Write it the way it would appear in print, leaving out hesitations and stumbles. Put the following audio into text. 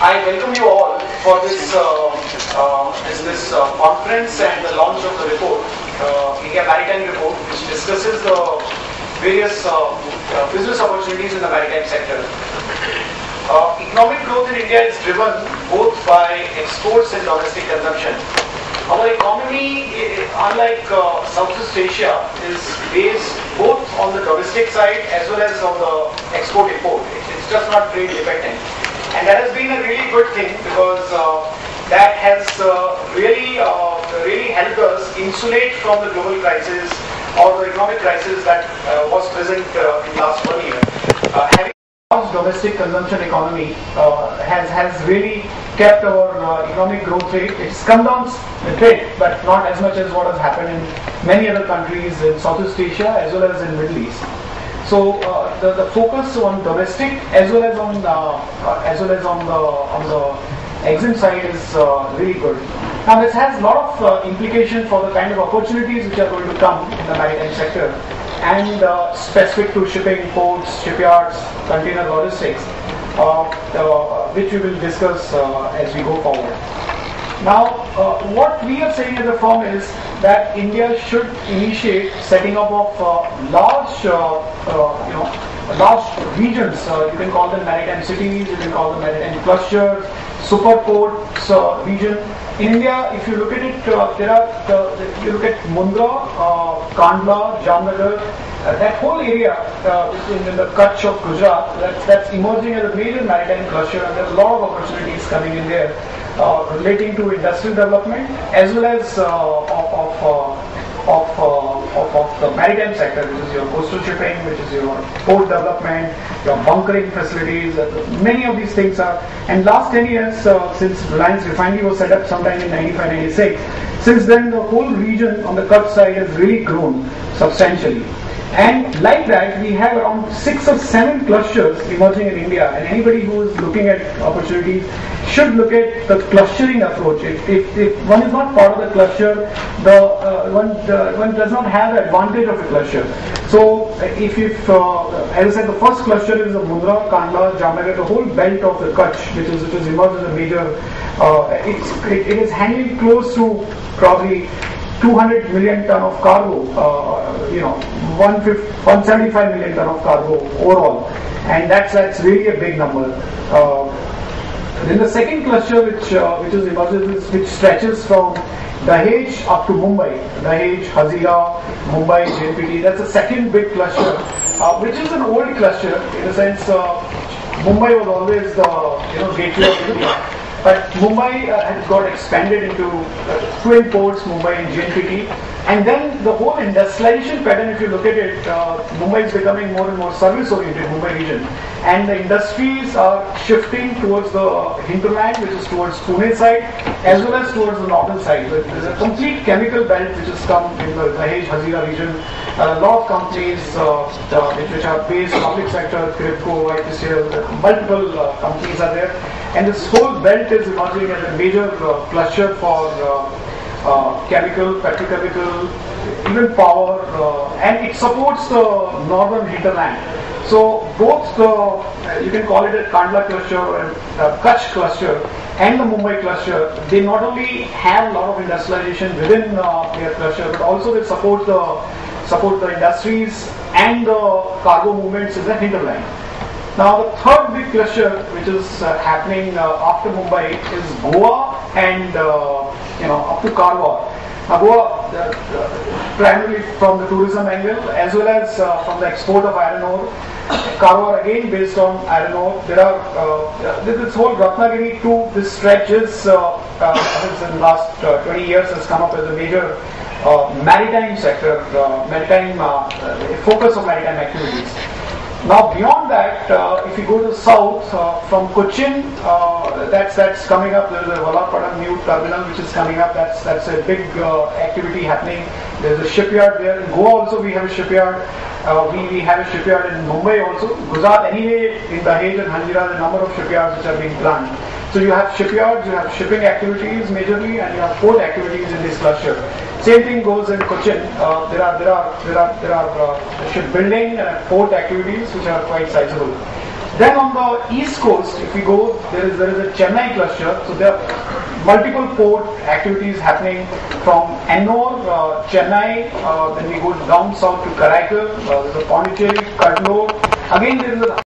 I welcome you all for this conference and the launch of the report, India Maritime Report, which discusses the various business opportunities in the maritime sector. Economic growth in India is driven both by exports and domestic consumption. Our economy, unlike Southeast Asia, is based both on the domestic side as well as on the export-import. It's just not trade dependent. And that has been a really good thing because that has really helped us insulate from the global crisis or the economic crisis that was present in last 1 year. Having a domestic consumption economy has really kept our economic growth rate. It's come down a bit, but not as much as what has happened in many other countries in Southeast Asia as well as in Middle East. So the focus on domestic as well as on the export side is really good. Now this has a lot of implication for the kind of opportunities which are going to come in the maritime sector and specific to shipping, ports, shipyards, container logistics, which we will discuss as we go forward. Now, what we are saying as a firm is that India should initiate setting up of large regions. You can call them maritime cities, you can call them maritime clusters, super ports region. In India, if you look at it, you look at Mundra, Kandla, Jamnagar, that whole area in the Kutch of Gujarat, that's emerging as a major maritime cluster, and there's a lot of opportunities coming in there relating to industrial development as well as of the maritime sector, which is your coastal shipping, which is your port development, your bunkering facilities. Many of these things are. And last 10 years, since Reliance Refinery was set up sometime in 95-96, since then the whole region on the Kutch side has really grown substantially. And like that, we have around 6 or 7 clusters emerging in India, and anybody who is looking at opportunities should look at the clustering approach. If one is not part of the cluster, one does not have the advantage of a cluster. So, as I said, the first cluster is the Mundra, Kandla, Jamnagar, the whole belt of the Kutch, which is emerged as a major. It is handling close to probably 200 million ton of cargo, 175 million ton of cargo overall, and that's really a big number. Then the second cluster which emerges, which stretches from Dahej up to Mumbai, Dahej, Hazira, Mumbai, JNPT. That's the second big cluster, which is an old cluster in the sense Mumbai was always the gateway of India. But Mumbai has got expanded into twin ports, Mumbai and JNPT. And then the whole industrialization pattern, if you look at it, Mumbai is becoming more and more service-oriented, Mumbai region. And the industries are shifting towards the hinterland, which is towards Pune side, as well as towards the northern side. There's a complete chemical belt which has come in the Dahej, Hazira region. A lot of companies which are based, public sector, CRIPCO, IPCL, multiple companies are there. And this whole belt is emerging as a major cluster for chemical, petrochemical, even power, and it supports the northern hinterland. So both you can call it a Kandla cluster and Kutch cluster and the Mumbai cluster, they not only have a lot of industrialization within their cluster, but also they support the industries and the cargo movements in the hinterland. Now the third big cluster which is happening after Mumbai is Goa and up to Karwar. Now Goa primarily from the tourism angle as well as from the export of iron ore. Karwar again based on iron ore. There are this whole Ratnagiri to this stretch is in the last 20 years has come up as a major maritime sector, focus of maritime activities. Now beyond that, if you go to the south, from Cochin, that's coming up. There's a Vallarpadam new terminal which is coming up. That's a big activity happening. There's a shipyard there. In Goa also we have a shipyard. We have a shipyard in Mumbai also. Gujarat anyway, in Dahej and Hazira, the number of shipyards which are being planned. So you have shipyards, you have shipping activities majorly, and you have port activities in this cluster. Same thing goes in Cochin. There are shipbuilding and port activities which are quite sizable. Then on the east coast, if we go, there is a Chennai cluster. So there are multiple port activities happening from Ennore, Chennai. Then we go down south to Karaikal. There's a Pondicherry, Cuddalore. Again, there is a